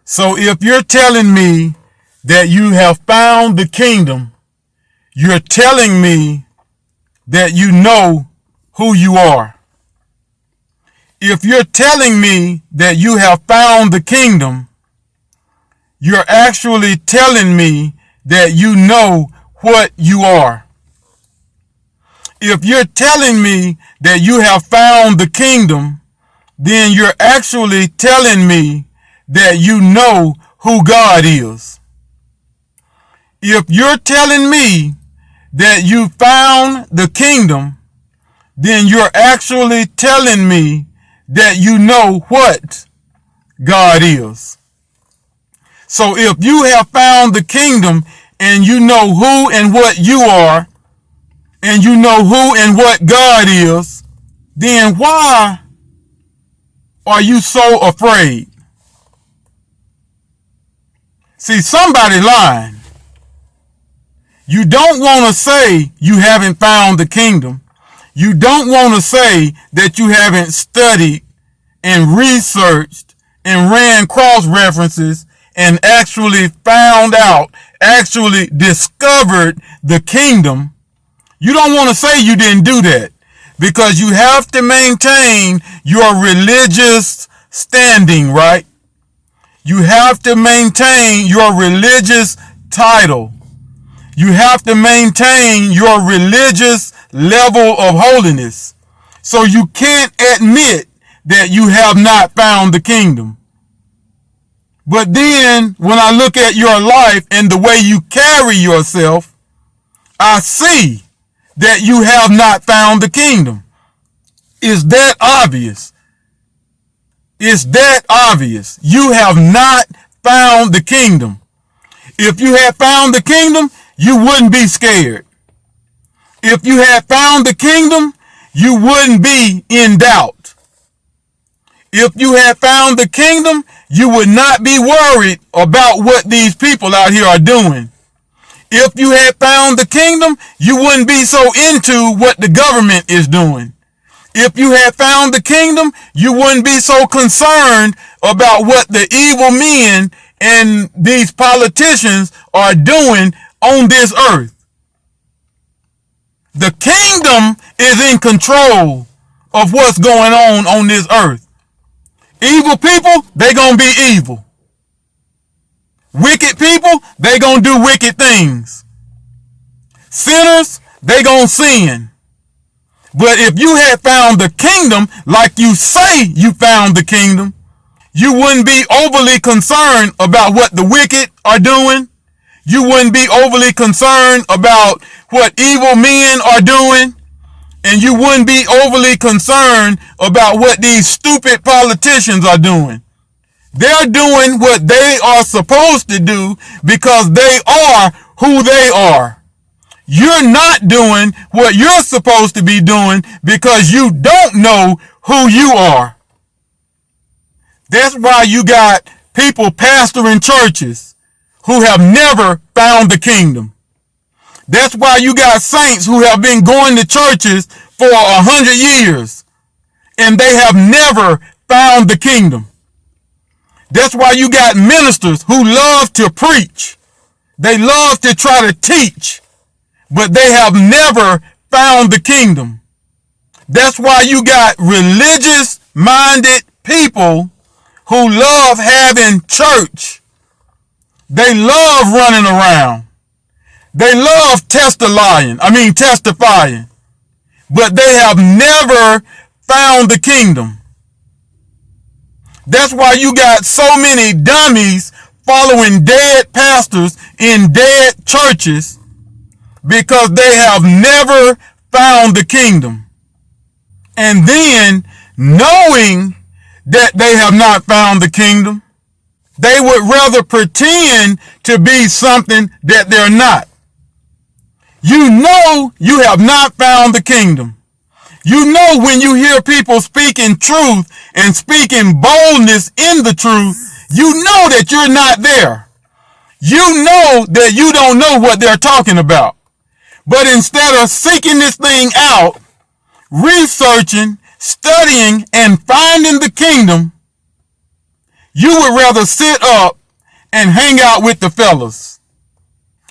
So if you're telling me that you have found the kingdom, you're telling me that you know who you are. If you're telling me that you have found the kingdom, you're actually telling me that you know what you are. If you're telling me that you have found the kingdom, then you're actually telling me that you know who God is. If you're telling me that you found the kingdom, then you're actually telling me that you know what God is. So if you have found the kingdom and you know who and what you are, and you know who and what God is, then why are you so afraid? See, somebody lying. You don't want to say you haven't found the kingdom. You don't want to say that you haven't studied and researched and ran cross references and actually found out, actually discovered the kingdom. You don't want to say you didn't do that, because you have to maintain your religious standing, right? You have to maintain your religious title. You have to maintain your religious level of holiness. So you can't admit that you have not found the kingdom. But then when I look at your life and the way you carry yourself, I see that you have not found the kingdom. Is that obvious? It's that obvious. You have not found the kingdom. If you had found the kingdom, you wouldn't be scared. If you had found the kingdom, you wouldn't be in doubt. If you had found the kingdom, you would not be worried about what these people out here are doing. If you had found the kingdom, you wouldn't be so into what the government is doing. If you had found the kingdom, you wouldn't be so concerned about what the evil men and these politicians are doing on this earth. The kingdom is in control of what's going on this earth. Evil people, they gonna be evil. Wicked people, they gonna do wicked things. Sinners, they gonna sin. But if you had found the kingdom like you say you found the kingdom, you wouldn't be overly concerned about what the wicked are doing. You wouldn't be overly concerned about what evil men are doing. And you wouldn't be overly concerned about what these stupid politicians are doing. They're doing what they are supposed to do because they are who they are. You're not doing what you're supposed to be doing because you don't know who you are. That's why you got people pastoring churches who have never found the kingdom. That's why you got saints who have been going to churches for 100 years and they have never found the kingdom. That's why you got ministers who love to preach. They love to try to teach, but they have never found the kingdom. That's why you got religious-minded people who love having church. They love running around. They love testifying, but they have never found the kingdom. That's why you got so many dummies following dead pastors in dead churches, because they have never found the kingdom. And then, knowing that they have not found the kingdom, they would rather pretend to be something that they're not. You know you have not found the kingdom. You know when you hear people speaking truth and speaking boldness in the truth, you know that you're not there. You know that you don't know what they're talking about. But instead of seeking this thing out, researching, studying, and finding the kingdom, you would rather sit up and hang out with the fellas.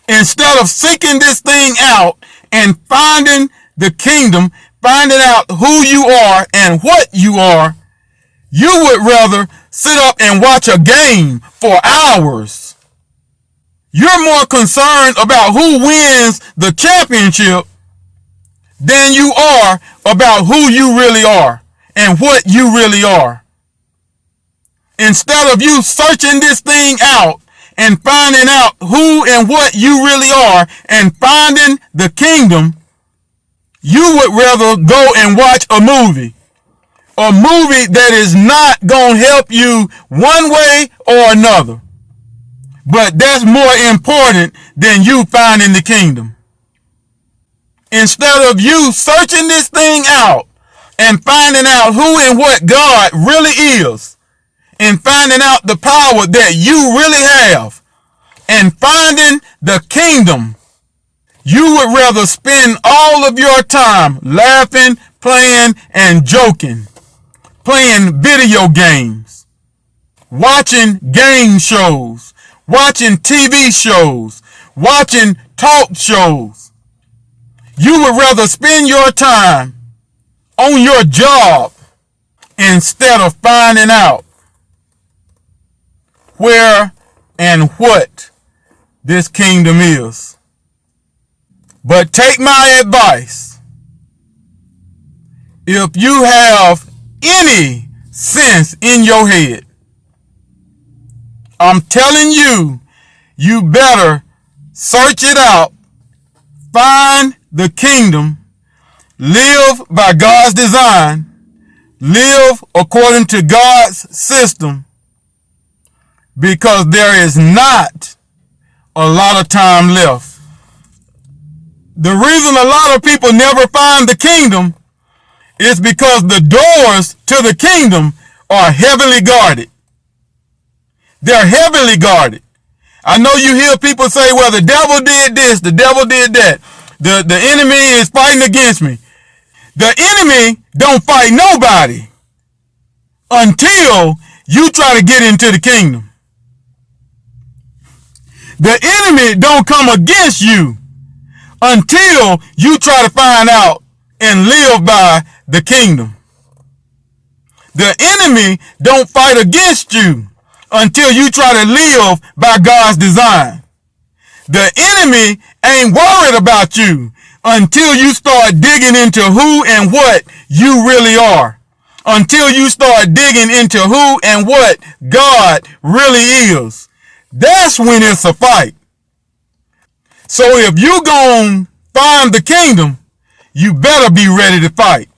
Instead of seeking this thing out and finding the kingdom, finding out who you are and what you are, you would rather sit up and watch a game for hours. You're more concerned about who wins the championship than you are about who you really are and what you really are. Instead of you searching this thing out and finding out who and what you really are and finding the kingdom, you would rather go and watch a movie. A movie that is not going to help you one way or another. But that's more important than you finding the kingdom. Instead of you searching this thing out and finding out who and what God really is, and finding out the power that you really have, and finding the kingdom, you would rather spend all of your time laughing, playing, and joking, playing video games, watching game shows, watching TV shows, watching talk shows. You would rather spend your time on your job instead of finding out where and what this kingdom is. But take my advice. If you have any sense in your head, I'm telling you, you better search it out, find the kingdom, live by God's design, live according to God's system, because there is not a lot of time left. The reason a lot of people never find the kingdom is because the doors to the kingdom are heavily guarded. They're heavily guarded. I know you hear people say, well, the devil did this, the devil did that. The enemy is fighting against me. The enemy don't fight nobody until you try to get into the kingdom. The enemy don't come against you until you try to find out and live by the kingdom. The enemy don't fight against you until you try to live by God's design. The enemy ain't worried about you until you start digging into who and what you really are. Until you start digging into who and what God really is. That's when it's a fight. So if you gon' find the kingdom, you better be ready to fight.